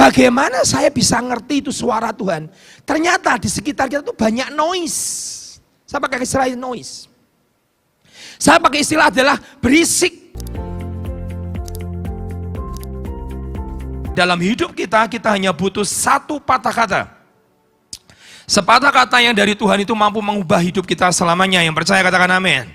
Bagaimana saya bisa ngerti itu suara Tuhan? Ternyata di sekitar kita tuh banyak noise. Saya pakai istilah noise. Saya pakai istilah adalah berisik. Dalam hidup kita hanya butuh satu patah kata. Sepatah kata yang dari Tuhan itu mampu mengubah hidup kita selamanya. Yang percaya katakan amin.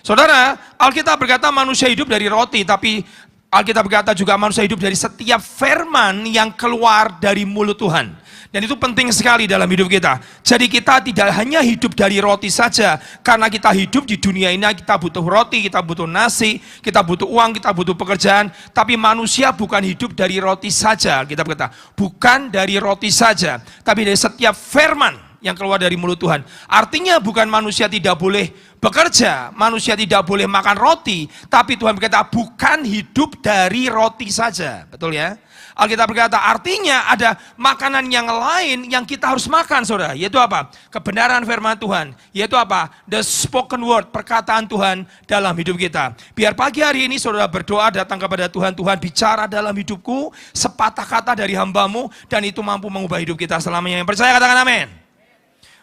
Saudara, Alkitab berkata manusia hidup dari roti, tapi Alkitab berkata juga manusia hidup dari setiap firman yang keluar dari mulut Tuhan. Dan itu penting sekali dalam hidup kita. Jadi kita tidak hanya hidup dari roti saja. Karena kita hidup di dunia ini, kita butuh roti, kita butuh nasi, kita butuh uang, kita butuh pekerjaan. Tapi manusia bukan hidup dari roti saja. Kita berkata, bukan dari roti saja, tapi dari setiap firman yang keluar dari mulut Tuhan. Artinya bukan manusia tidak boleh bekerja, manusia tidak boleh makan roti, tapi Tuhan berkata bukan hidup dari roti saja. Betul ya? Alkitab berkata artinya ada makanan yang lain yang kita harus makan, saudara. Yaitu apa? Kebenaran firman Tuhan. Yaitu apa? The spoken word, perkataan Tuhan dalam hidup kita. Biar pagi hari ini saudara berdoa datang kepada Tuhan. Tuhan bicara dalam hidupku, sepatah kata dari hambamu, dan itu mampu mengubah hidup kita selamanya. Yang percaya katakan amin.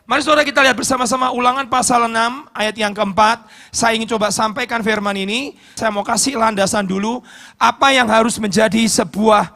Mari saudara kita lihat bersama-sama Ulangan pasal 6 ayat yang keempat. Saya ingin coba sampaikan firman ini. Saya mau kasih landasan dulu. Apa yang harus menjadi sebuah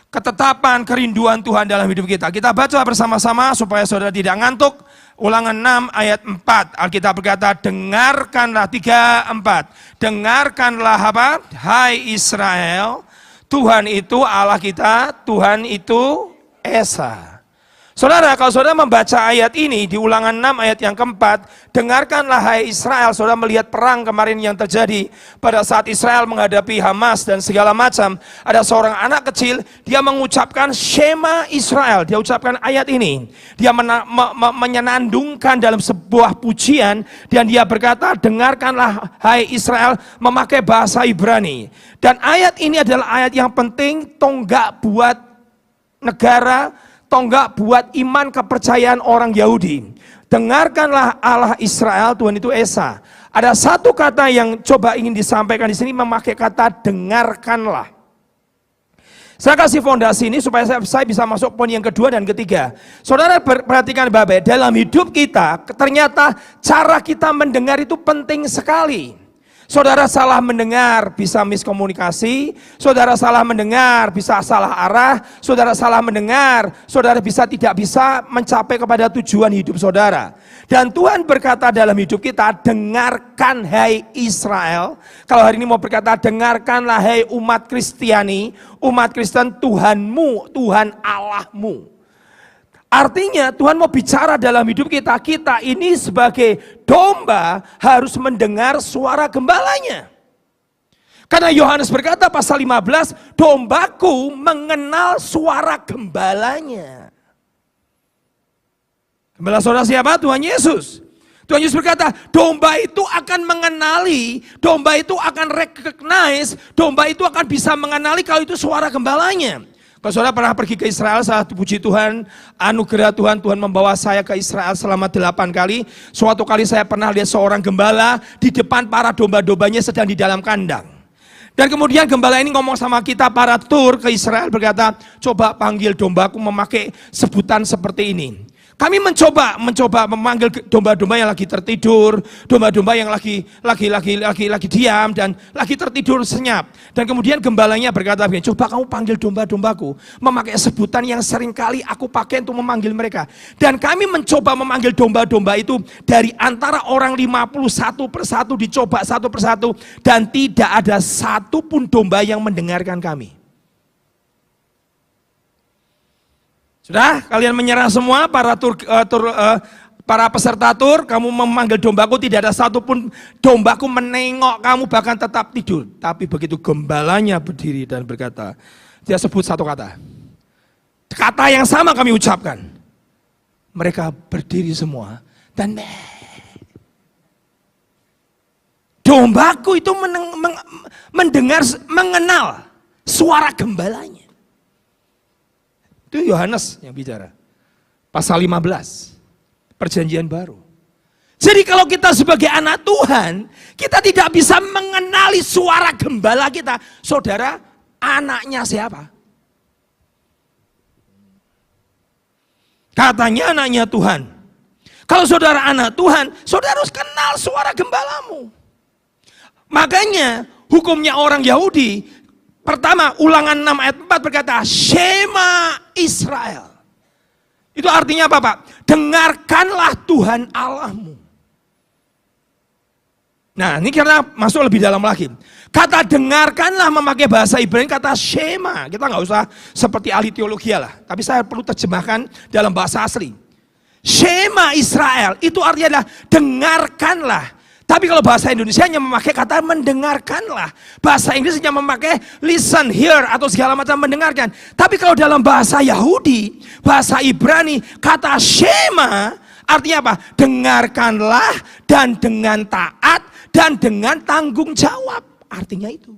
ketetapan kerinduan Tuhan dalam hidup kita. Kita baca bersama-sama supaya saudara tidak ngantuk. Ulangan 6 ayat 4. Alkitab berkata, dengarkanlah 3-4. Dengarkanlah apa? Hai Israel, Tuhan itu Allah kita, Tuhan itu Esa. Saudara, kalau saudara membaca ayat ini di Ulangan 6 ayat yang keempat, dengarkanlah hai Israel. Saudara melihat perang kemarin yang terjadi pada saat Israel menghadapi Hamas dan segala macam. Ada seorang anak kecil, dia mengucapkan Shema Israel. Dia ucapkan ayat ini. Dia menyenandungkan dalam sebuah pujian, dan dia berkata, dengarkanlah hai Israel, memakai bahasa Ibrani. Dan ayat ini adalah ayat yang penting, tonggak buat negara, tonggak buat iman kepercayaan orang Yahudi. Dengarkanlah Allah Israel, Tuhan itu Esa. Ada satu kata yang coba ingin disampaikan di sini, memakai kata dengarkanlah. Saya kasih fondasi ini supaya saya bisa masuk poin yang kedua dan ketiga. Saudara perhatikan baik-baik, dalam hidup kita ternyata cara kita mendengar itu penting sekali. Saudara salah mendengar bisa miskomunikasi, saudara salah mendengar bisa salah arah, saudara salah mendengar, saudara tidak bisa mencapai kepada tujuan hidup saudara. Dan Tuhan berkata dalam hidup kita, dengarkan hai Israel. Kalau hari ini mau berkata, dengarkanlah hai umat Kristiani, umat Kristen, Tuhanmu, Tuhan Allahmu. Artinya Tuhan mau bicara dalam hidup kita. Kita ini sebagai domba harus mendengar suara gembalanya. Karena Yohanes berkata pasal 15, dombaku mengenal suara gembalanya. Gembala saudara siapa? Tuhan Yesus. Tuhan Yesus berkata, domba itu akan mengenali, domba itu akan recognize, domba itu akan bisa mengenali kalau itu suara gembalanya. Kalau saudara pernah pergi ke Israel, saya puji Tuhan, anugerah Tuhan, Tuhan membawa saya ke Israel selama 8 kali. Suatu kali saya pernah lihat seorang gembala di depan para domba-dombanya sedang di dalam kandang. Dan kemudian gembala ini ngomong sama kita para tur ke Israel, berkata, coba panggil dombaku memakai sebutan seperti ini. Kami mencoba memanggil domba-domba yang lagi tertidur, domba-domba yang lagi diam dan lagi tertidur senyap. Dan kemudian gembalanya berkata begini, coba kamu panggil domba-dombaku memakai sebutan yang sering kali aku pakai untuk memanggil mereka. Dan kami mencoba memanggil domba-domba itu dari antara orang 51 persatu, dicoba satu persatu, dan tidak ada satu pun domba yang mendengarkan kami. Sudah, kalian menyerah semua para peserta tur, kamu memanggil dombaku, tidak ada satupun dombaku menengok kamu, bahkan tetap tidur. Tapi begitu gembalanya berdiri dan berkata, dia sebut satu kata. Kata yang sama kami ucapkan. Mereka berdiri semua dan dombaku itu mengenal suara gembalanya. Itu Yohanes yang bicara. Pasal 15. Perjanjian baru. Jadi kalau kita sebagai anak Tuhan, kita tidak bisa mengenali suara gembala kita. Saudara, anaknya siapa? Katanya anaknya Tuhan. Kalau saudara anak Tuhan, saudara harus kenal suara gembalamu. Makanya hukumnya orang Yahudi, pertama Ulangan 6 ayat 4 berkata, Shema Israel. Itu artinya apa, Pak? Dengarkanlah Tuhan Allahmu. Nah, ini karena masuk lebih dalam lagi. Kata dengarkanlah memakai bahasa Ibrani kata Shema. Kita nggak usah seperti ahli teologi lah, tapi saya perlu terjemahkan dalam bahasa asli. Shema Israel itu artinya adalah dengarkanlah. Tapi kalau bahasa Indonesia hanya memakai kata mendengarkanlah. Bahasa Inggris hanya memakai listen, hear atau segala macam mendengarkan. Tapi kalau dalam bahasa Yahudi, bahasa Ibrani, kata Shema artinya apa? Dengarkanlah dan dengan taat dan dengan tanggung jawab. Artinya itu.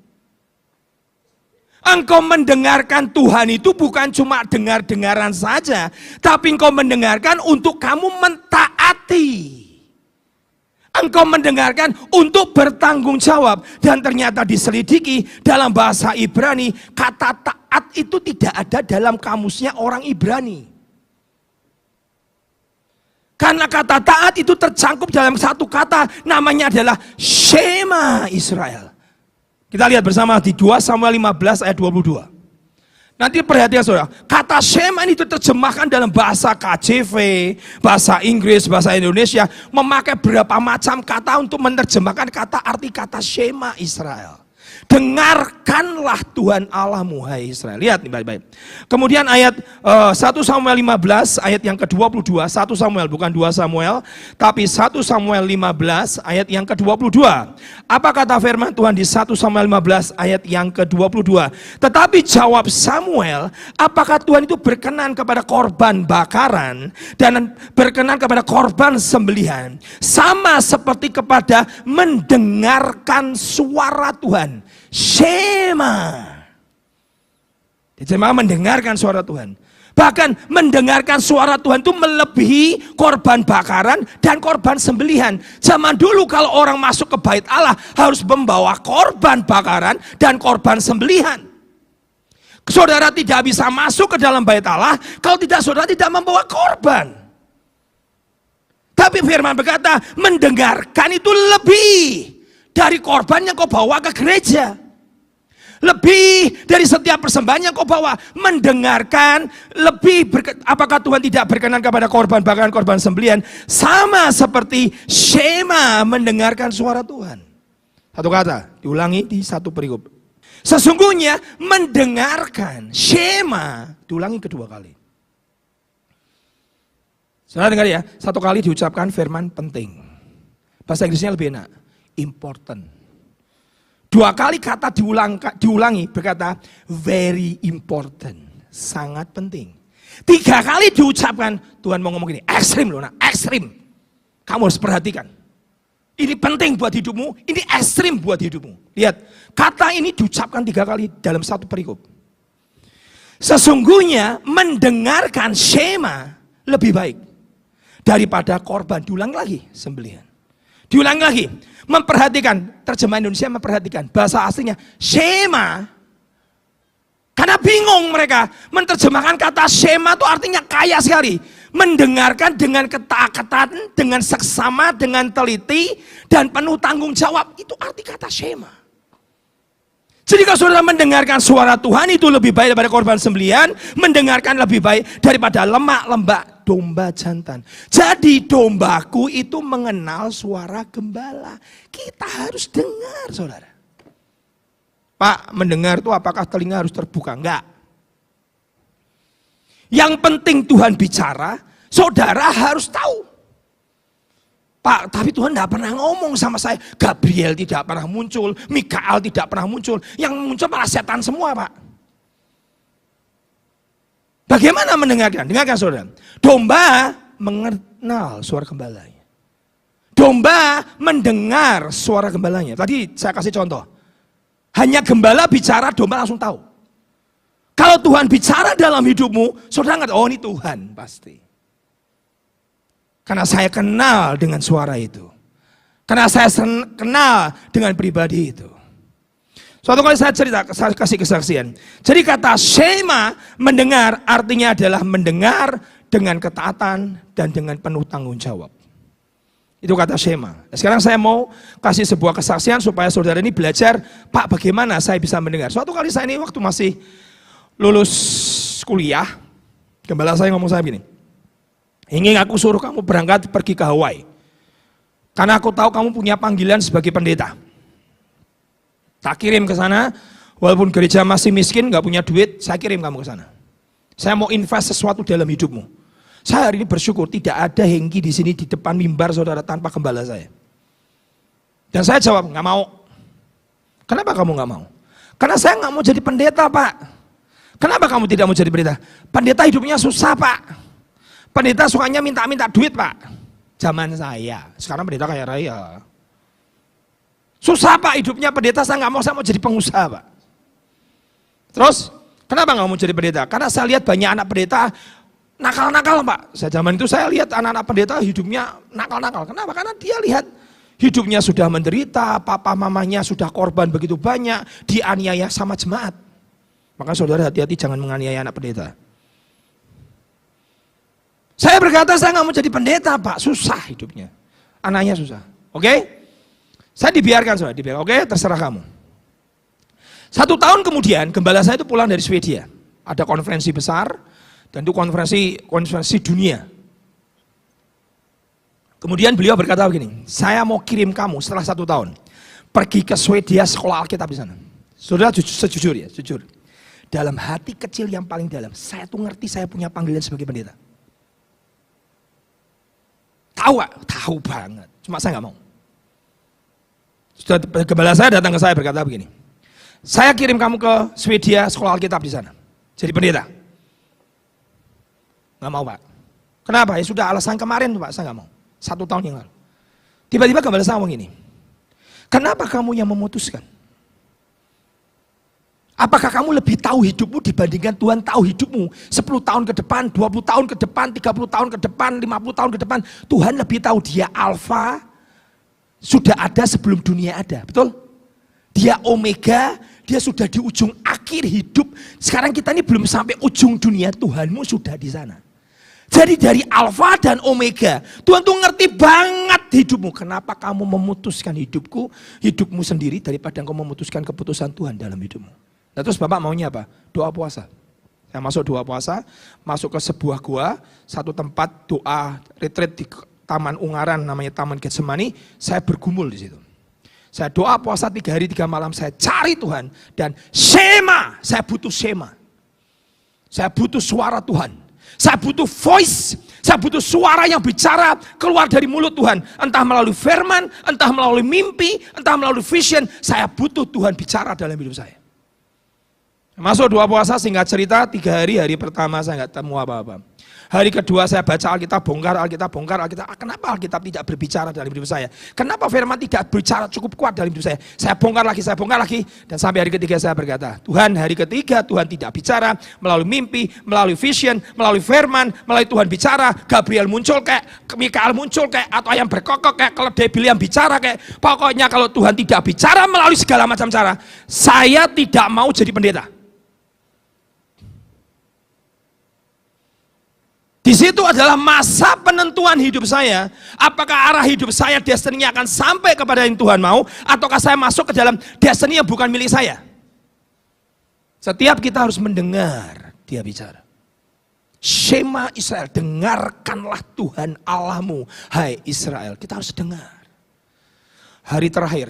Engkau mendengarkan Tuhan itu bukan cuma dengar-dengaran saja, tapi engkau mendengarkan untuk kamu mentaati. Engkau mendengarkan untuk bertanggung jawab. Dan ternyata diselidiki dalam bahasa Ibrani, kata taat itu tidak ada dalam kamusnya orang Ibrani. Karena kata taat itu tercangkup dalam satu kata, namanya adalah Shema Israel. Kita lihat bersama di 2 Samuel 15 ayat 22. Nanti perhatian saudara, kata Shema ini diterjemahkan dalam bahasa KJV, bahasa Inggris, bahasa Indonesia, memakai berapa macam kata untuk menerjemahkan kata arti kata Shema Israel. Dengarkanlah Tuhan Allahmu, hai Israel. Lihat nih baik-baik. Kemudian ayat 1 Samuel 15 ayat yang ke-22, 1 Samuel bukan 2 Samuel, tapi 1 Samuel 15 ayat yang ke-22. Apa kata firman Tuhan di 1 Samuel 15 ayat yang ke-22? Tetapi jawab Samuel, apakah Tuhan itu berkenan kepada korban bakaran dan berkenan kepada korban sembelihan, sama seperti kepada mendengarkan suara Tuhan? Shema. Dijemah mendengarkan suara Tuhan. Bahkan mendengarkan suara Tuhan itu melebihi korban bakaran dan korban sembelihan. Zaman dulu kalau orang masuk ke bait Allah harus membawa korban bakaran dan korban sembelihan. Saudara tidak bisa masuk ke dalam bait Allah kalau tidak saudara tidak membawa korban. Tapi firman berkata mendengarkan itu lebih dari korban yang kau bawa ke gereja. Lebih dari setiap persembahan yang kau bawa. Mendengarkan lebih apakah Tuhan tidak berkenan kepada korban bakaran, korban sembelihan, sama seperti Shema mendengarkan suara Tuhan. Satu kata diulangi di satu perikop. Sesungguhnya mendengarkan, Shema diulangi kedua kali. Saudara dengar ya, satu kali diucapkan firman penting. Bahasa Inggrisnya lebih enak, important. Dua kali kata diulangi berkata very important, sangat penting. Tiga kali diucapkan, Tuhan mau ngomong gini, ekstrim loh nak, ekstrim. Kamu harus perhatikan. Ini penting buat hidupmu, ini ekstrim buat hidupmu. Lihat, kata ini diucapkan 3 kali dalam satu perikop. Sesungguhnya mendengarkan Shema lebih baik daripada korban. Diulang lagi sembelihan. Diulang lagi, memperhatikan, terjemahan Indonesia memperhatikan, bahasa aslinya Shema. Karena bingung mereka, menerjemahkan kata Shema itu artinya kaya sekali. Mendengarkan dengan ketaatan, dengan seksama, dengan teliti, dan penuh tanggung jawab. Itu arti kata Shema. Jadi kalau saudara mendengarkan suara Tuhan itu lebih baik daripada korban sembelihan, mendengarkan lebih baik daripada lemak lembak domba jantan. Jadi dombaku itu mengenal suara gembala. Kita harus dengar saudara. Pak, mendengar itu apakah telinga harus terbuka? Enggak. Yang penting Tuhan bicara, saudara harus tahu. Pak, tapi Tuhan tidak pernah ngomong sama saya. Gabriel tidak pernah muncul, Mikael tidak pernah muncul. Yang muncul malah setan semua, Pak. Bagaimana mendengarkan? Dengarkan saudara. Domba mengenal suara gembalanya. Domba mendengar suara gembalanya. Tadi saya kasih contoh. Hanya gembala bicara, domba langsung tahu. Kalau Tuhan bicara dalam hidupmu, saudara ngerti, oh ini Tuhan pasti. Karena saya kenal dengan suara itu. Karena saya kenal dengan pribadi itu. Suatu kali saya kasih kesaksian. Jadi kata Shema, mendengar, artinya adalah mendengar dengan ketaatan, dan dengan penuh tanggung jawab. Itu kata Shema. Nah, sekarang saya mau kasih sebuah kesaksian supaya saudara ini belajar, Pak, bagaimana saya bisa mendengar. Suatu kali saya ini waktu masih lulus kuliah, gembala saya ngomong saya begini, ingin aku suruh kamu berangkat pergi ke Hawaii. Karena aku tahu kamu punya panggilan sebagai pendeta. Tak kirim ke sana, walaupun gereja masih miskin, gak punya duit, saya kirim kamu ke sana. Saya mau invest sesuatu dalam hidupmu. Saya hari ini bersyukur tidak ada hengki di sini di depan mimbar saudara tanpa gembala saya. Dan saya jawab, nggak mau. Kenapa kamu nggak mau? Karena saya nggak mau jadi pendeta, Pak. Kenapa kamu tidak mau jadi pendeta? Pendeta hidupnya susah, Pak. Pendeta sukanya minta-minta duit, Pak. Zaman saya, sekarang pendeta kaya raya. Susah, Pak, hidupnya pendeta, saya nggak mau, saya mau jadi pengusaha, Pak. Terus, kenapa nggak mau jadi pendeta? Karena saya lihat banyak anak pendeta nakal-nakal, Pak. Zaman itu saya lihat anak-anak pendeta hidupnya nakal-nakal. Kenapa? Karena dia lihat hidupnya sudah menderita, papa mamanya sudah korban begitu banyak, dianiaya sama jemaat. Maka saudara hati-hati jangan menganiaya anak pendeta. Saya berkata saya nggak mau jadi pendeta, Pak. Susah hidupnya. Anaknya susah. Oke? Saya dibiarkan, saudara. Dibiarkan. Oke, terserah kamu. 1 tahun kemudian, gembala saya itu pulang dari Swedia. Ada konferensi besar, dan itu konferensi dunia. Kemudian beliau berkata begini, saya mau kirim kamu setelah 1 tahun, pergi ke Swedia sekolah Alkitab di sana. Saudara sejujur ya, jujur. Dalam hati kecil yang paling dalam, saya tuh ngerti saya punya panggilan sebagai pendeta. Tahu gak? Tahu banget, cuma saya gak mau. Gembala saya datang ke saya berkata begini, saya kirim kamu ke Swedia sekolah Alkitab di sana, jadi pendeta. Nggak mau, Pak. Kenapa? Ya sudah alasan kemarin tuh, Pak, saya nggak mau. 1 tahun yang lalu. Tiba-tiba gembala saya ngomong gini, kenapa kamu yang memutuskan? Apakah kamu lebih tahu hidupmu dibandingkan Tuhan tahu hidupmu 10 tahun ke depan, 20 tahun ke depan, 30 tahun ke depan, 50 tahun ke depan? Tuhan lebih tahu dia Alfa, sudah ada sebelum dunia ada, betul? Dia Omega, dia sudah di ujung akhir hidup. Sekarang kita ini belum sampai ujung dunia, Tuhanmu sudah di sana. Jadi dari Alfa dan Omega, Tuhan tuh ngerti banget hidupmu. Kenapa kamu memutuskan hidupmu sendiri daripada kamu memutuskan keputusan Tuhan dalam hidupmu. Nah terus Bapak maunya apa? Doa puasa. Saya masuk doa puasa, masuk ke sebuah gua, satu tempat doa retreat di Taman Ungaran namanya Taman Getsemani, saya bergumul di situ. Saya doa puasa 3 hari 3 malam, saya cari Tuhan. Dan Shema, saya butuh Shema. Saya butuh suara Tuhan. Saya butuh voice, saya butuh suara yang bicara keluar dari mulut Tuhan. Entah melalui firman, entah melalui mimpi, entah melalui vision. Saya butuh Tuhan bicara dalam hidup saya. Masuk doa puasa, singkat cerita, 3 hari, hari pertama saya nggak temu apa-apa. Hari kedua saya baca Alkitab, bongkar Alkitab. Kenapa Alkitab tidak berbicara dalam hidup saya? Kenapa firman tidak berbicara cukup kuat dalam hidup saya? Saya bongkar lagi. Dan sampai hari ketiga saya berkata, Tuhan hari ketiga Tuhan tidak bicara melalui mimpi, melalui vision, melalui firman, melalui Tuhan bicara. Gabriel muncul kayak, Mikael muncul kayak, atau ayam berkokok kayak, kalau Debil yang bicara kayak. Pokoknya kalau Tuhan tidak bicara melalui segala macam cara, saya tidak mau jadi pendeta. Di situ adalah masa penentuan hidup saya. Apakah arah hidup saya, destiny-nya akan sampai kepada yang Tuhan mau, ataukah saya masuk ke dalam destiny yang bukan milik saya. Setiap kita harus mendengar dia bicara. Shema Israel, dengarkanlah Tuhan Allahmu, hai Israel. Kita harus dengar. Hari terakhir,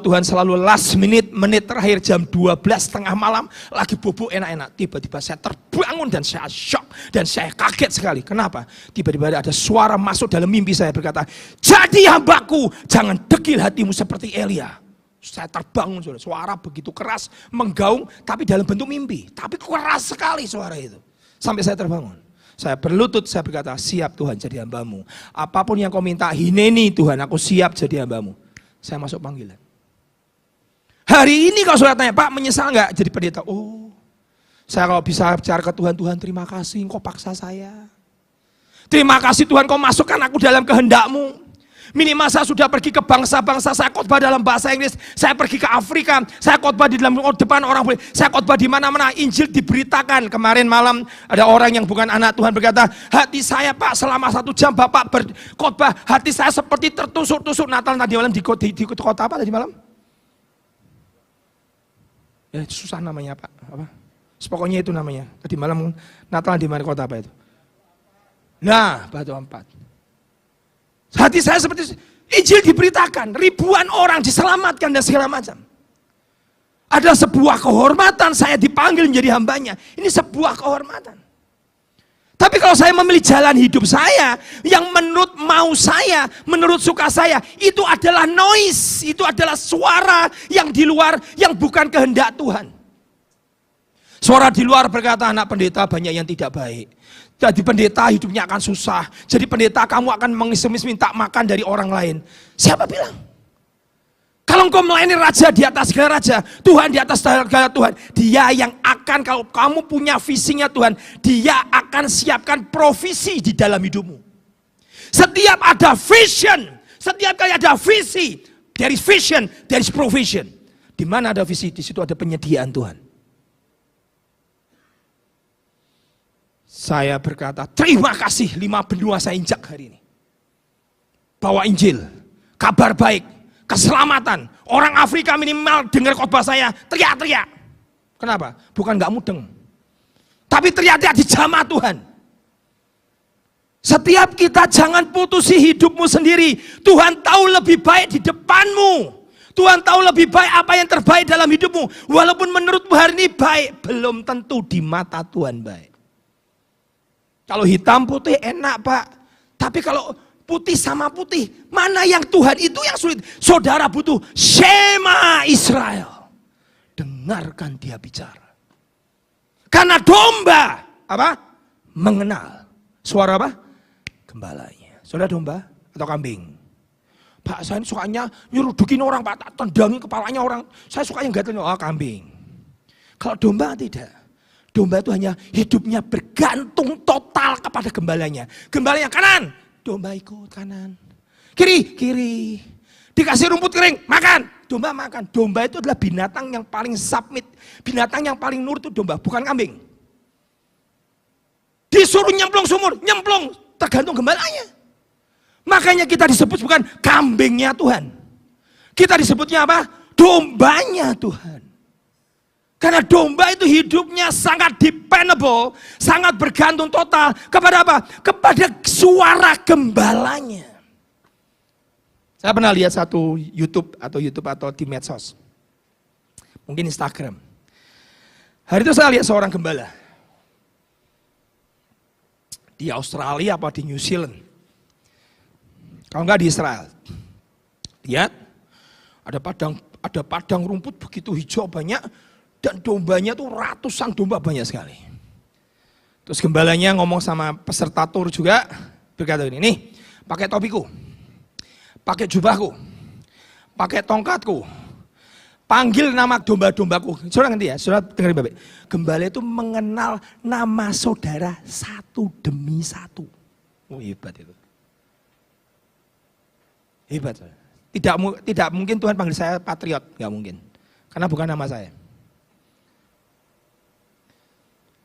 Tuhan selalu last menit terakhir jam 12 tengah malam, lagi bubuk enak-enak. Tiba-tiba saya terbangun dan saya shock dan saya kaget sekali. Kenapa? Tiba-tiba ada suara masuk dalam mimpi saya berkata, jadi hambaku, jangan degil hatimu seperti Elia. Saya terbangun, suara begitu keras, menggaung, tapi dalam bentuk mimpi. Tapi keras sekali suara itu. Sampai saya terbangun. Saya berlutut, saya berkata, siap Tuhan jadi hambamu. Apapun yang kau minta, hineni Tuhan, aku siap jadi hambamu. Saya masuk panggilan. Hari ini kalau saudara tanya, Pak menyesal nggak jadi pendeta? Oh, saya kalau bisa bicara ke Tuhan, Tuhan terima kasih, engkau paksa saya. Terima kasih Tuhan, kau masukkan aku dalam kehendak-Mu. Minimal saya sudah pergi ke bangsa-bangsa, saya khotbah dalam bahasa Inggris, saya pergi ke Afrika, saya khotbah di dalam depan orang, saya khotbah di mana-mana, Injil diberitakan. Kemarin malam ada orang yang bukan anak Tuhan berkata, hati saya Pak selama 1 jam Bapak berkhotbah, hati saya seperti tertusuk-tusuk. Natal tadi malam di kota apa tadi malam? Ya susah namanya Pak, apa? Pokoknya itu namanya. Tadi malam Natal di mana kota apa itu? Nah, Batu Ampat. Hati saya seperti Injil diberitakan, ribuan orang diselamatkan dan segala macam. Ada sebuah kehormatan saya dipanggil menjadi hambanya. Ini sebuah kehormatan. Tapi kalau saya memilih jalan hidup saya, yang menurut mau saya, menurut suka saya, itu adalah noise, itu adalah suara yang di luar, yang bukan kehendak Tuhan. Suara di luar berkata, anak pendeta banyak yang tidak baik. Jadi pendeta hidupnya akan susah. Jadi pendeta kamu akan mengemis minta makan dari orang lain. Siapa bilang? Kalau engkau melayani raja di atas segala raja, Tuhan di atas segala Tuhan, dia yang akan, kalau kamu punya visinya Tuhan, dia akan siapkan provisi di dalam hidupmu. Setiap ada vision, setiap kali ada visi, there is vision, there is provision. Di mana ada visi, di situ ada penyediaan Tuhan. Saya berkata, terima kasih 5 benua saya injak hari ini. Bawa Injil, kabar baik, keselamatan. Orang Afrika minimal dengar khotbah saya, teriak-teriak. Kenapa? Bukan gak mudeng. Tapi teriak-teriak di jamaah Tuhan. Setiap kita jangan putusi hidupmu sendiri. Tuhan tahu lebih baik di depanmu. Tuhan tahu lebih baik apa yang terbaik dalam hidupmu. Walaupun menurutmu hari ini baik, belum tentu di mata Tuhan baik. Kalau hitam putih enak Pak, tapi kalau putih sama putih, mana yang Tuhan itu yang sulit. Saudara butuh Shema Israel. Dengarkan dia bicara. Karena domba, apa? Mengenal. Suara apa? Gembalanya. Saudara domba atau kambing? Pak saya sukanya nyurudukin orang Pak, tak tendangi kepalanya orang. Saya sukanya gatel, oh kambing. Kalau domba tidak. Domba itu hanya hidupnya bergantung total kepada gembalanya. Gembalanya kanan, domba ikut kanan. Kiri, kiri. Dikasih rumput kering, makan. Domba makan. Domba itu adalah binatang yang paling submit. Binatang yang paling nurut itu domba, bukan kambing. Disuruh nyemplung sumur, nyemplung. Tergantung gembalanya. Makanya kita disebut bukan kambingnya Tuhan. Kita disebutnya apa? Dombanya Tuhan. Karena domba itu hidupnya sangat dependable, sangat bergantung total kepada apa? Kepada suara gembalanya. Saya pernah lihat satu YouTube atau di medsos. Mungkin Instagram. Hari itu saya lihat seorang gembala. Di Australia apa di New Zealand. Kalau enggak di Israel. Lihat, ada padang rumput begitu hijau banyak. Dan dombanya tuh ratusan domba banyak sekali. Terus gembalanya ngomong sama peserta tur juga, berkata ini, nih pakai topiku, pakai jubahku, pakai tongkatku, panggil nama domba-dombaku. Saudara ngerti ya, saudara dengerin baik. Gembala itu mengenal nama saudara satu demi satu. Oh hebat itu. Hebat. Tidak mungkin Tuhan panggil saya patriot, nggak mungkin. Karena bukan nama saya.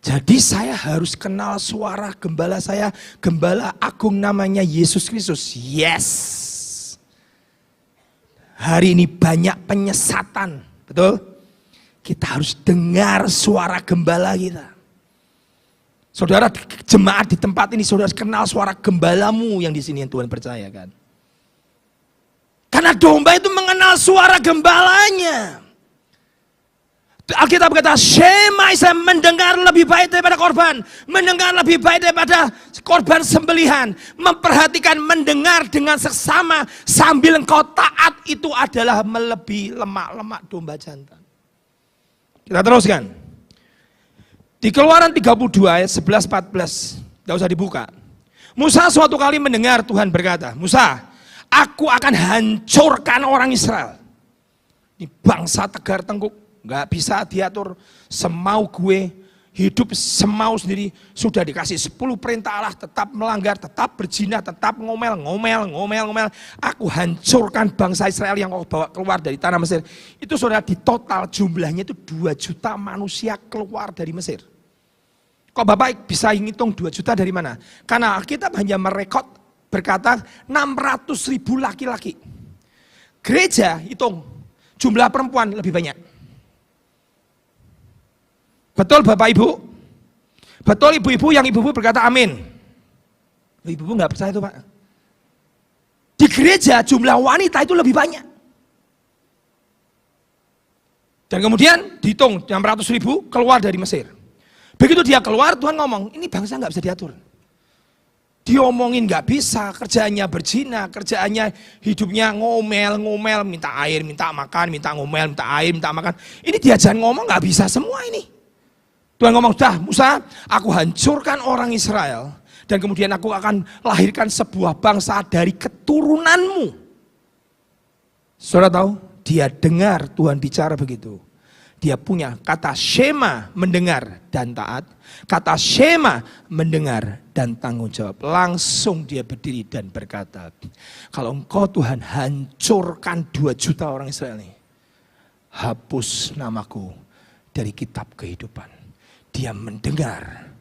Jadi saya harus kenal suara gembala saya, gembala agung namanya Yesus Kristus. Yes. Hari ini banyak penyesatan, betul? Kita harus dengar suara gembala kita. Saudara jemaat di tempat ini, saudara kenal suara gembalamu yang di sini yang Tuhan percayakan. Karena domba itu mengenal suara gembalanya. Alkitab berkata, Shema Israel, mendengar lebih baik daripada korban, mendengar lebih baik daripada korban sembelihan, memperhatikan mendengar dengan seksama sambil engkau taat, itu adalah melebihi lemak-lemak domba jantan. Kita teruskan. Di Keluaran 32 ayat 11-14, tidak usah dibuka. Musa suatu kali mendengar Tuhan berkata, Musa, aku akan hancurkan orang Israel. Ini bangsa tegar tengkuk. Gak bisa diatur semau gue, hidup semau sendiri, sudah dikasih 10 perintah Allah, tetap melanggar, tetap berzina, tetap ngomel. Aku hancurkan bangsa Israel yang kau bawa keluar dari tanah Mesir. Itu saudara, di total jumlahnya itu 2 juta manusia keluar dari Mesir. Kok Bapak bisa ngitung 2 juta dari mana? Karena Alkitab hanya merekod berkata 600.000 laki-laki. Gereja hitung jumlah perempuan lebih banyak. Betul Bapak Ibu? Betul ibu-ibu, yang ibu-ibu berkata amin. Ibu-ibu nggak percaya itu Pak. Di gereja jumlah wanita itu lebih banyak. Dan kemudian dihitung 600.000 keluar dari Mesir. Begitu dia keluar, Tuhan ngomong, ini bangsa nggak bisa diatur. Diomongin nggak bisa, kerjaannya berzina, kerjaannya hidupnya ngomel, minta air, minta makan, minta ngomel, minta air, minta makan. Ini diajarin ngomong nggak bisa semua ini. Tuhan ngomong, dah Musa, aku hancurkan orang Israel dan kemudian aku akan lahirkan sebuah bangsa dari keturunanmu. Saudara tahu, dia dengar Tuhan bicara begitu. Dia punya kata shema, mendengar dan taat. Kata shema, mendengar dan tanggung jawab. Langsung dia berdiri dan berkata, kalau engkau Tuhan hancurkan 2 juta orang Israel ini, hapus namaku dari kitab kehidupan. Dia mendengar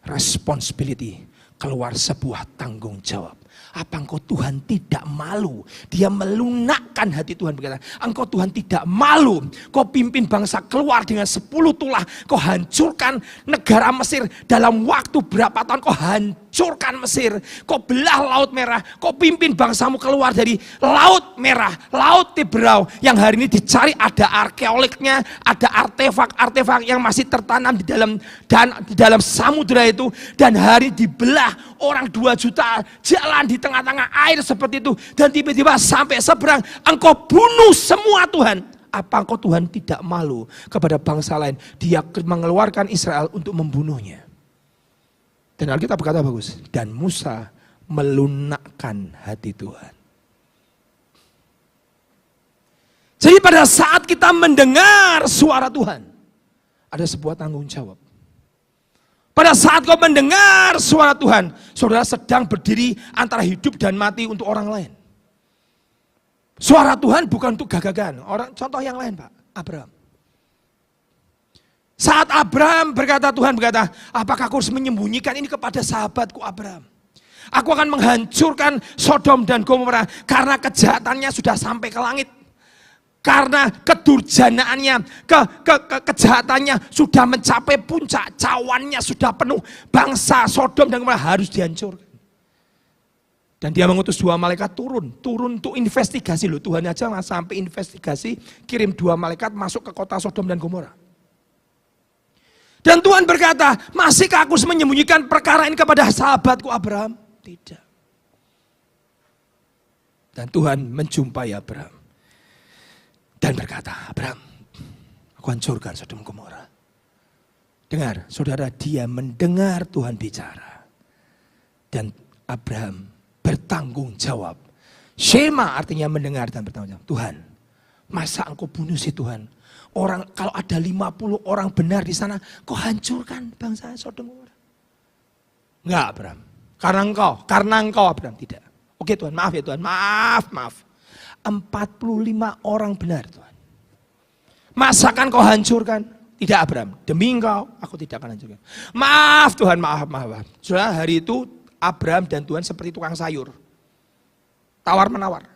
responsibility, keluar sebuah tanggung jawab. Apa engkau Tuhan tidak malu? Dia melunakkan hati Tuhan berkata, engkau Tuhan tidak malu. Kau pimpin bangsa keluar dengan 10 tulah. Kau hancurkan negara Mesir dalam waktu berapa tahun? Kau hancurkan Mesir. Kau belah Laut Merah. Kau pimpin bangsamu keluar dari Laut Merah, Laut Tiberau. Yang hari ini dicari ada arkeolognya, ada artefak-artefak yang masih tertanam di dalam samudera itu. Dan hari dibelah orang 2 juta jalan di tengah-tengah air seperti itu, dan tiba-tiba sampai seberang, engkau bunuh semua Tuhan. Apa engkau Tuhan tidak malu kepada bangsa lain? Dia mengeluarkan Israel untuk membunuhnya. Dan Alkitab berkata bagus, dan Musa melunakkan hati Tuhan. Jadi pada saat kita mendengar suara Tuhan, ada sebuah tanggung jawab. Pada saat kau mendengar suara Tuhan, saudara sedang berdiri antara hidup dan mati untuk orang lain. Suara Tuhan bukan untuk gagagan. Contoh yang lain Pak, Abraham. Saat Abraham berkata, Tuhan berkata, apakah aku harus menyembunyikan ini kepada sahabatku Abraham? Aku akan menghancurkan Sodom dan Gomora karena kejahatannya sudah sampai ke langit. Karena kedurjanaannya, kejahatannya sudah mencapai puncak, cawannya sudah penuh. Bangsa Sodom dan Gomora harus dihancurkan. Dan dia mengutus 2 malaikat turun untuk investigasi loh. Tuhan aja sampai investigasi, kirim 2 malaikat masuk ke kota Sodom dan Gomora. Dan Tuhan berkata, masihkah aku menyembunyikan perkara ini kepada sahabatku Abraham? Tidak. Dan Tuhan menjumpai Abraham. Dan berkata, Abraham, aku hancurkan Sodom Gomora. Dengar, saudara, dia mendengar Tuhan bicara. Dan Abraham bertanggung jawab. Shema artinya mendengar dan bertanggung jawab. Tuhan, masa engkau bunuh si Tuhan? Orang, kalau ada 50 orang benar di sana, kau hancurkan bangsa Sodom Gomora. Enggak Abraham, karena engkau Abraham, tidak. Oke Tuhan, maaf ya Tuhan, maaf. 45 orang benar Tuhan. Masakan kau hancurkan? Tidak Abraham, demi engkau aku tidak akan hancurkan. Maaf Tuhan, maaf. Saudara, hari itu Abraham dan Tuhan seperti tukang sayur. Tawar menawar.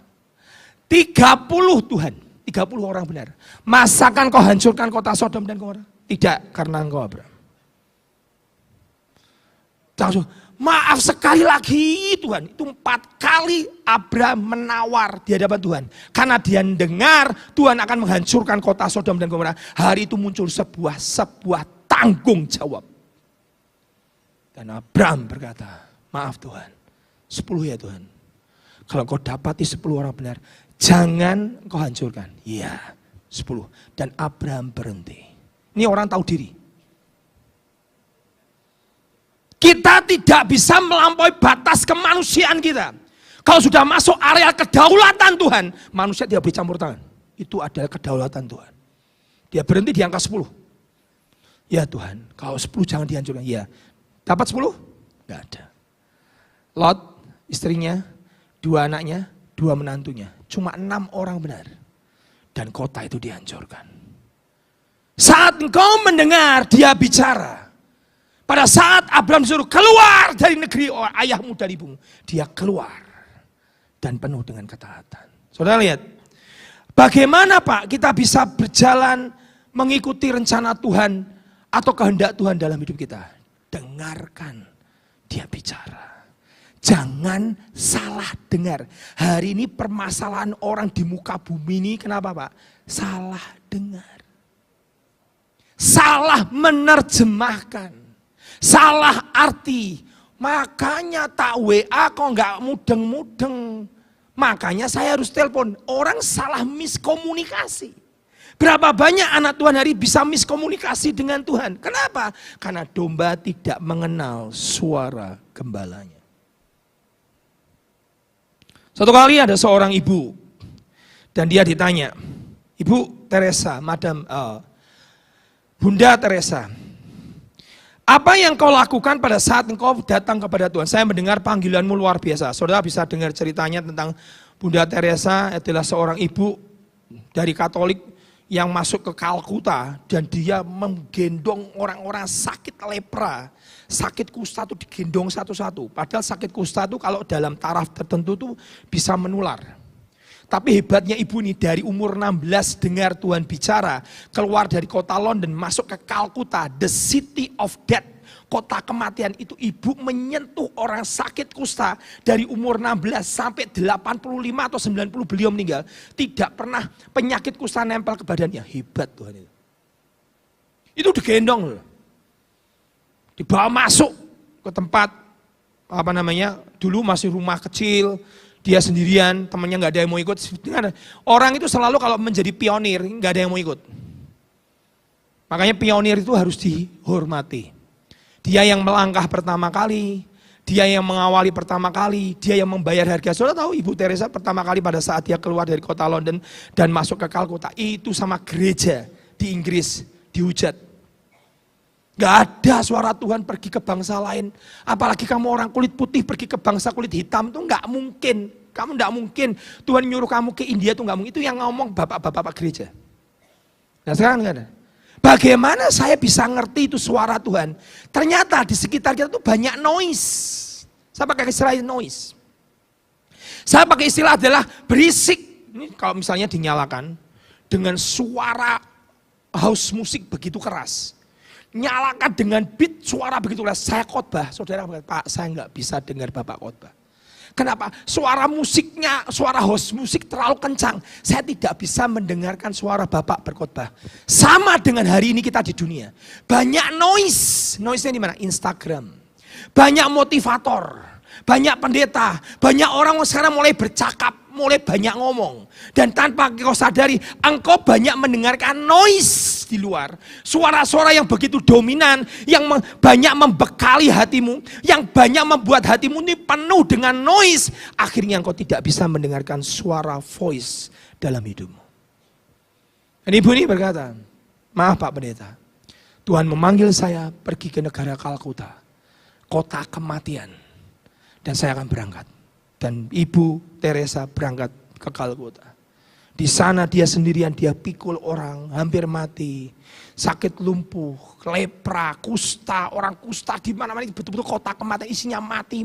30 Tuhan, 30 orang benar. Masakan kau hancurkan kota Sodom dan Gomora? Tidak, karena engkau Abraham. Langsung, maaf sekali lagi Tuhan. Itu 4 kali Abraham menawar di hadapan Tuhan. Karena dia dengar Tuhan akan menghancurkan kota Sodom dan Gomora. Hari itu muncul sebuah tanggung jawab. Dan Abraham berkata, maaf Tuhan, 10 ya Tuhan. Kalau kau dapati 10 orang benar, jangan kau hancurkan. Iya, 10. Dan Abraham berhenti. Ini orang tahu diri. Kita tidak bisa melampaui batas kemanusiaan kita. Kalau sudah masuk area kedaulatan Tuhan, manusia tidak boleh campur tangan. Itu adalah kedaulatan Tuhan. Dia berhenti di angka 10. Ya Tuhan, kalau 10 jangan dihancurkan. Ya, dapat 10? Enggak ada. Lot, istrinya, 2 anaknya, 2 menantunya. Cuma 6 orang benar. Dan kota itu dihancurkan. Saat engkau mendengar dia bicara. Pada saat Abraham disuruh keluar dari negeri ayahmu dan ibumu. Dia keluar. Dan penuh dengan ketaatan. Saudara lihat. Bagaimana Pak kita bisa berjalan mengikuti rencana Tuhan. Atau kehendak Tuhan dalam hidup kita. Dengarkan dia bicara. Jangan salah dengar. Hari ini permasalahan orang di muka bumi ini kenapa Pak? Salah dengar. Salah menerjemahkan. Salah arti. Makanya tak WA kok nggak mudeng-mudeng. Makanya saya harus telepon. Orang salah miskomunikasi. Berapa banyak anak Tuhan hari bisa miskomunikasi dengan Tuhan. Kenapa? Karena domba tidak mengenal suara gembalanya. Suatu kali ada seorang ibu. Dan dia ditanya. Ibu Teresa, Bunda Teresa. Apa yang kau lakukan pada saat engkau datang kepada Tuhan? Saya mendengar panggilanmu luar biasa. Saudara bisa dengar ceritanya tentang Bunda Teresa adalah seorang ibu dari Katolik yang masuk ke Kalkuta dan dia menggendong orang-orang sakit lepra, sakit kusta itu digendong satu-satu. Padahal sakit kusta itu kalau dalam taraf tertentu itu bisa menular. Tapi hebatnya ibu ini dari umur 16 dengar Tuhan bicara, keluar dari kota London masuk ke Kalkuta, the city of death. Kota kematian itu ibu menyentuh orang sakit kusta dari umur 16 sampai 85 atau 90 beliau meninggal. Tidak pernah penyakit kusta nempel ke badannya. Hebat Tuhan itu. Itu digendong loh. Dibawa masuk ke tempat dulu masih rumah kecil. Dia sendirian, temannya gak ada yang mau ikut. Orang itu selalu kalau menjadi pionir gak ada yang mau ikut. Makanya pionir itu harus dihormati. Dia yang melangkah pertama kali, dia yang mengawali pertama kali, dia yang membayar harga. Saudara tahu Ibu Teresa pertama kali pada saat dia keluar dari kota London dan masuk ke Kalkuta, itu sama gereja di Inggris dihujat. Gak ada suara Tuhan pergi ke bangsa lain. Apalagi kamu orang kulit putih pergi ke bangsa kulit hitam, itu gak mungkin. Kamu gak mungkin. Tuhan nyuruh kamu ke India itu gak mungkin. Itu yang ngomong bapak-bapak gereja. Nah sekarang gak ada. Bagaimana saya bisa ngerti itu suara Tuhan? Ternyata di sekitar kita tuh banyak noise. Saya pakai istilah noise. Saya pakai istilah adalah berisik. Ini kalau misalnya dinyalakan dengan suara house musik begitu keras. Nyalakan dengan beat suara begitu keras. Saya khotbah, saudara Pak, saya nggak bisa dengar Bapak khotbah. Kenapa? Suara musiknya, suara host musik terlalu kencang. Saya tidak bisa mendengarkan suara Bapak berkhotbah. Sama dengan hari ini kita di dunia. Banyak noise. Noise-nya di mana? Instagram. Banyak motivator. Banyak pendeta. Banyak orang sekarang mulai bercakap. Mulai banyak ngomong. Dan tanpa kau sadari, engkau banyak mendengarkan noise di luar. Suara-suara yang begitu dominan, yang banyak membekali hatimu, yang banyak membuat hatimu ini penuh dengan noise. Akhirnya engkau tidak bisa mendengarkan suara voice dalam hidupmu. Dan ibu ini berkata, maaf Pak Pendeta, Tuhan memanggil saya pergi ke negara Kalkuta, kota kematian. Dan saya akan berangkat. Dan Ibu Teresa berangkat ke Kalkuta. Di sana dia sendirian, dia pikul orang, hampir mati. Sakit lumpuh, lepra, kusta, orang kusta di mana-mana betul-betul kota kematian isinya mati.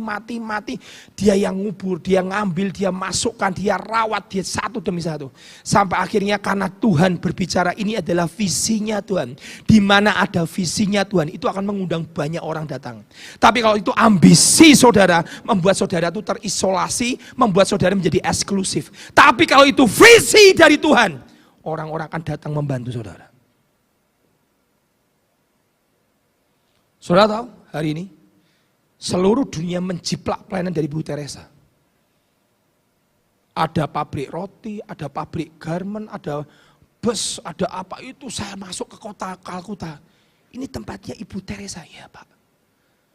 Dia yang ngubur, dia ngambil, dia masukkan, dia rawat, dia satu demi satu. Sampai akhirnya karena Tuhan berbicara, ini adalah visinya Tuhan. Di mana ada visinya Tuhan, itu akan mengundang banyak orang datang. Tapi kalau itu ambisi saudara, membuat saudara itu terisolasi, membuat saudara menjadi eksklusif. Tapi kalau itu visi dari Tuhan, orang-orang akan datang membantu saudara. Saudara tahu hari ini seluruh dunia menjiplak pelayanan dari Bu Teresa. Ada pabrik roti, ada pabrik garment, ada bus, ada apa itu. Saya masuk ke kota Kalkuta. Ini tempatnya Ibu Teresa, ya Pak.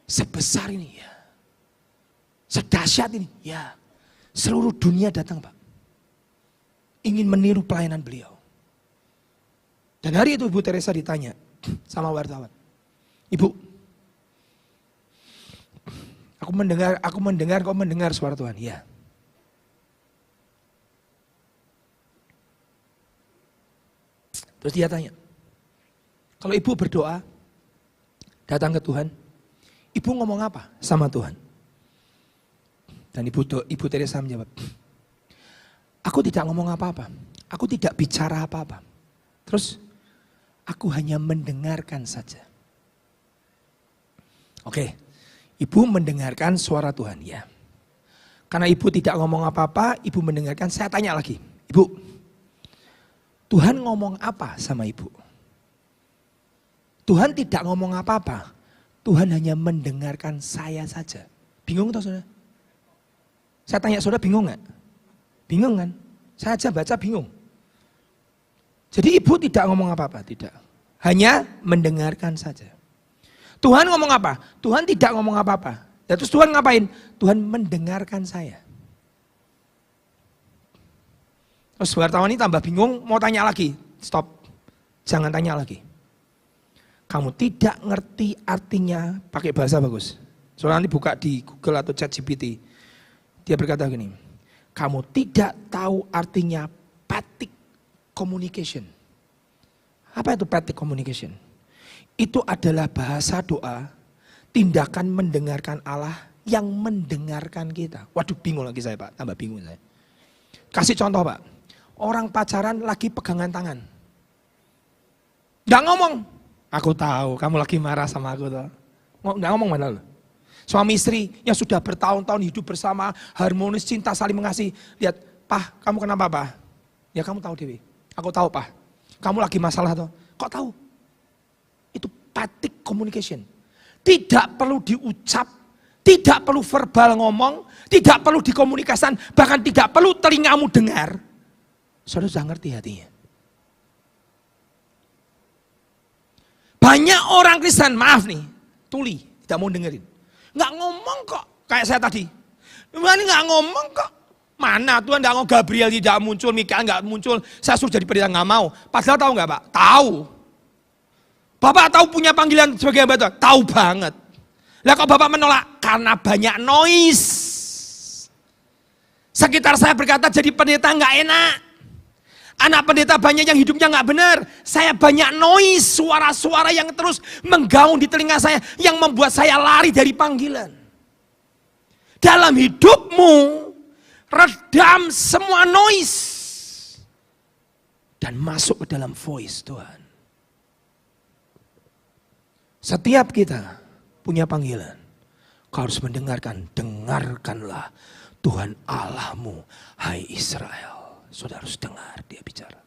Sebesar ini ya. Sedahsyat ini, ya. Seluruh dunia datang Pak. Ingin meniru pelayanan beliau. Dan hari itu Ibu Teresa ditanya sama wartawan. Ibu, aku mendengar, kau mendengar suara Tuhan. Ya. Terus dia tanya, kalau ibu berdoa, datang ke Tuhan, ibu ngomong apa sama Tuhan? Dan Ibu Teresa menjawab, aku tidak ngomong apa-apa, aku tidak bicara apa-apa. Terus, aku hanya mendengarkan saja. Oke, ibu mendengarkan suara Tuhan, ya. Karena ibu tidak ngomong apa-apa, ibu mendengarkan, saya tanya lagi, ibu, Tuhan ngomong apa sama ibu? Tuhan tidak ngomong apa-apa, Tuhan hanya mendengarkan saya saja. Bingung toh saudara? Saya tanya saudara, bingung gak? Bingung kan? Saya aja baca bingung. Jadi ibu tidak ngomong apa-apa, tidak. Hanya mendengarkan saja. Tuhan ngomong apa? Tuhan tidak ngomong apa-apa. Ya, terus Tuhan ngapain? Tuhan mendengarkan saya. Terus wartawan ini tambah bingung, mau tanya lagi. Stop, jangan tanya lagi. Kamu tidak ngerti artinya, pakai bahasa bagus. Soalnya nanti buka di Google atau ChatGPT. Dia berkata gini, kamu tidak tahu artinya pathetic communication. Apa itu pathetic communication? Itu adalah bahasa doa, tindakan mendengarkan Allah yang mendengarkan kita. Waduh, bingung lagi saya Pak, tambah bingung saya. Kasih contoh Pak. Orang pacaran lagi pegangan tangan. Gak ngomong. Aku tahu kamu lagi marah sama aku tuh. Gak ngomong mana lu. Suami istri yang sudah bertahun-tahun hidup bersama, harmonis, cinta, saling mengasihi. Lihat, Pak, kamu kenapa Pak? Ya kamu tahu Dewi. Aku tahu Pak. Kamu lagi masalah tuh. Kok tahu? Itu pathetic communication. Tidak perlu diucap, tidak perlu verbal ngomong, tidak perlu dikomunikasikan, bahkan tidak perlu telingamu dengar. Saudara sudah ngerti hatinya. Banyak orang Kristen, maaf nih, tuli, tidak mau dengerin. Nggak ngomong kok, kayak saya tadi. Ini nggak ngomong kok. Mana Tuhan nggak ngomong, Gabriel tidak muncul, Mikael nggak muncul, saya suruh jadi pendeta nggak mau. Padahal tahu nggak Pak? Tahu. Bapak tahu punya panggilan sebagai hamba, tahu banget. Lah kok Bapak menolak? Karena banyak noise. Sekitar saya berkata jadi pendeta nggak enak. Anak pendeta banyak yang hidupnya nggak benar. Saya banyak noise, suara-suara yang terus menggaung di telinga saya, yang membuat saya lari dari panggilan. Dalam hidupmu, redam semua noise. Dan masuk ke dalam voice Tuhan. Setiap kita punya panggilan. Kau harus mendengarkan, dengarkanlah Tuhan Allahmu, hai Israel. Saudara harus dengar dia bicara.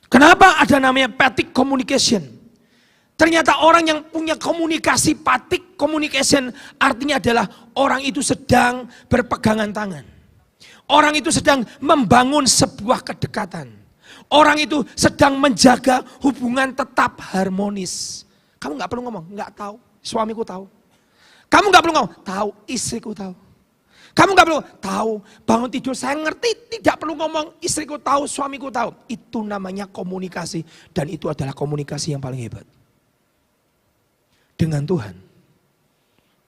Kenapa ada namanya pathetic communication? Ternyata orang yang punya komunikasi pathetic communication artinya adalah orang itu sedang berpegangan tangan. Orang itu sedang membangun sebuah kedekatan. Orang itu sedang menjaga hubungan tetap harmonis. Kamu gak perlu ngomong, gak tahu, suamiku tahu. Kamu gak perlu ngomong, tahu, istriku tahu. Kamu gak perlu tahu, bangun tidur saya ngerti, tidak perlu ngomong, istriku tahu, suamiku tahu. Itu namanya komunikasi, dan itu adalah komunikasi yang paling hebat. Dengan Tuhan.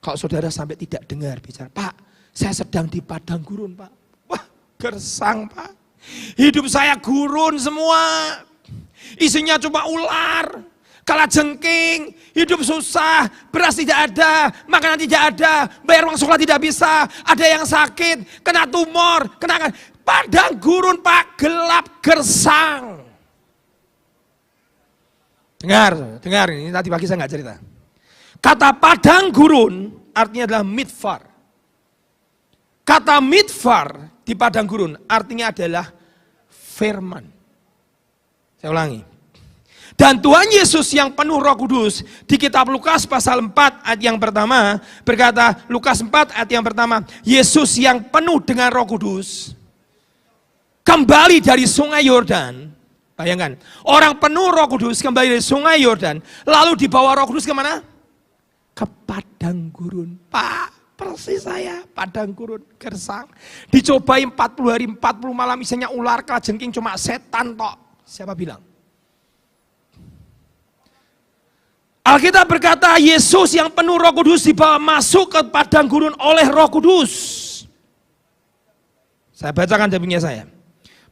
Kalau saudara sampai tidak dengar bicara, Pak, saya sedang di padang gurun Pak. Wah, gersang Pak. Hidup saya gurun semua. Isinya cuma ular. Kalajengking, hidup susah, beras tidak ada, makanan tidak ada, bayar uang sekolah tidak bisa, ada yang sakit, kena tumor, kena padang gurun Pak, gelap gersang. Dengar ini tadi pagi saya nggak cerita. Kata padang gurun artinya adalah midfar. Kata midfar di padang gurun artinya adalah firman. Saya ulangi. Dan Tuhan Yesus yang penuh Roh Kudus di kitab Lukas pasal 4 ayat yang pertama berkata, Lukas 4 ayat yang pertama, Yesus yang penuh dengan Roh Kudus kembali dari sungai Yordan. Bayangkan, orang penuh Roh Kudus kembali dari sungai Yordan, lalu dibawa Roh Kudus kemana? Ke padang gurun. Pak, persis saya, padang gurun, gersang. Dicobai 40 hari 40 malam, isinya ular, kalajengking, cuma setan tok. Siapa bilang? Alkitab berkata Yesus yang penuh Roh Kudus dibawa masuk ke padang gurun oleh Roh Kudus. Saya bacakan dapingnya saya.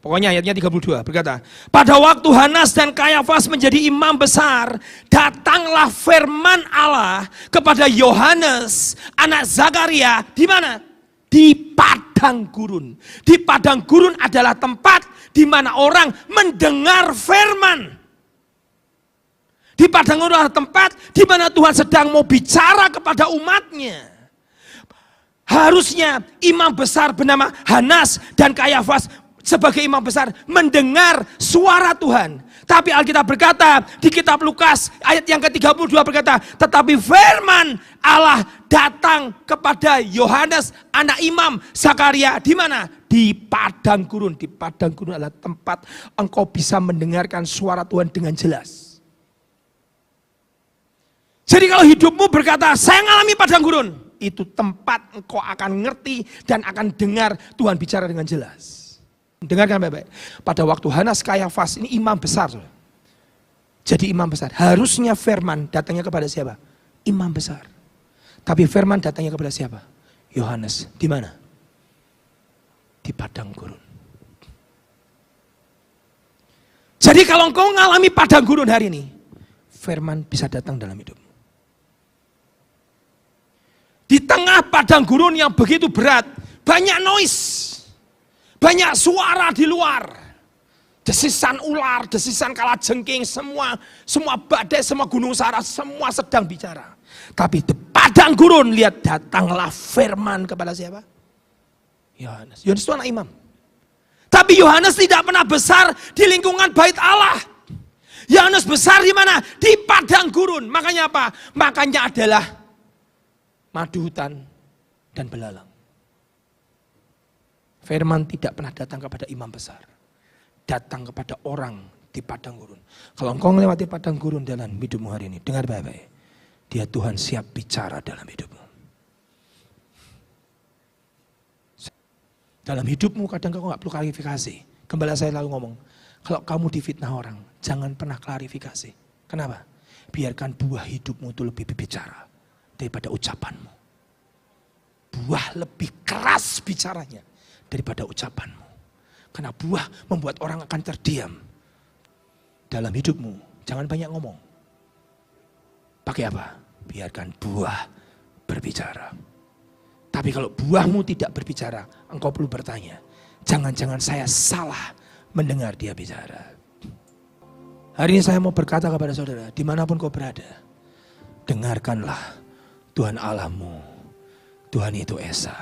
Pokoknya ayatnya 32 berkata, pada waktu Hanas dan Kayafas menjadi imam besar, datanglah firman Allah kepada Yohanes, anak Zakaria, di mana? Di padang gurun. Di padang gurun adalah tempat di mana orang mendengar firman. Di padang gurun adalah tempat di mana Tuhan sedang mau bicara kepada umatnya. Harusnya imam besar bernama Hanas dan Kayafas sebagai imam besar mendengar suara Tuhan. Tapi Alkitab berkata di kitab Lukas ayat yang ke-32 berkata, tetapi firman Allah datang kepada Yohanes anak imam Zakaria di mana? Di padang gurun. Di padang gurun adalah tempat engkau bisa mendengarkan suara Tuhan dengan jelas. Jadi kalau hidupmu berkata saya ngalami padang gurun, itu tempat engkau akan ngerti dan akan dengar Tuhan bicara dengan jelas. Dengarkan baik-baik. Pada waktu Hanas Kayafas ini imam besar. Jadi imam besar. Harusnya firman datangnya kepada siapa? Imam besar. Tapi firman datangnya kepada siapa? Yohanes. Di mana? Di padang gurun. Jadi kalau engkau mengalami padang gurun hari ini, firman bisa datang dalam hidupmu. Di tengah padang gurun yang begitu berat, banyak noise. Banyak suara di luar. Desisan ular, desisan kalajengking, semua badai, semua gunung sahara, semua sedang bicara. Tapi di padang gurun, lihat datanglah firman kepada siapa? Yohanes. Yohanes itu anak imam. Tapi Yohanes tidak pernah besar di lingkungan bait Allah. Yohanes besar di mana? Di padang gurun. Makanya apa? Makanya adalah madu hutan dan belalang. Firman tidak pernah datang kepada imam besar. Datang kepada orang di padang gurun. Kalau engkau melewati padang gurun dalam hidupmu hari ini, dengar baik-baik. Dia Tuhan siap bicara dalam hidupmu. Dalam hidupmu kadang kau gak perlu klarifikasi. Gembala saya lalu ngomong, kalau kamu difitnah orang, jangan pernah klarifikasi. Kenapa? Biarkan buah hidupmu itu lebih berbicara daripada ucapanmu. Buah lebih keras bicaranya daripada ucapanmu. Karena buah membuat orang akan terdiam. Dalam hidupmu, jangan banyak ngomong. Pakai apa? Biarkan buah berbicara. Tapi kalau buahmu tidak berbicara, engkau perlu bertanya. Jangan-jangan saya salah mendengar dia bicara. Hari ini saya mau berkata kepada saudara, dimanapun kau berada, dengarkanlah Tuhan Allahmu. Tuhan itu Esa.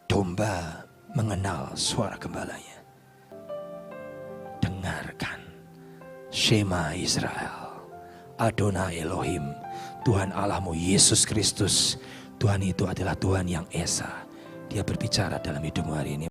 Domba mengenal suara gembalanya. Dengarkan. Shema Israel. Adonai Elohim. Tuhan Allahmu Yesus Kristus. Tuhan itu adalah Tuhan yang Esa. Dia berbicara dalam hidupmu hari ini.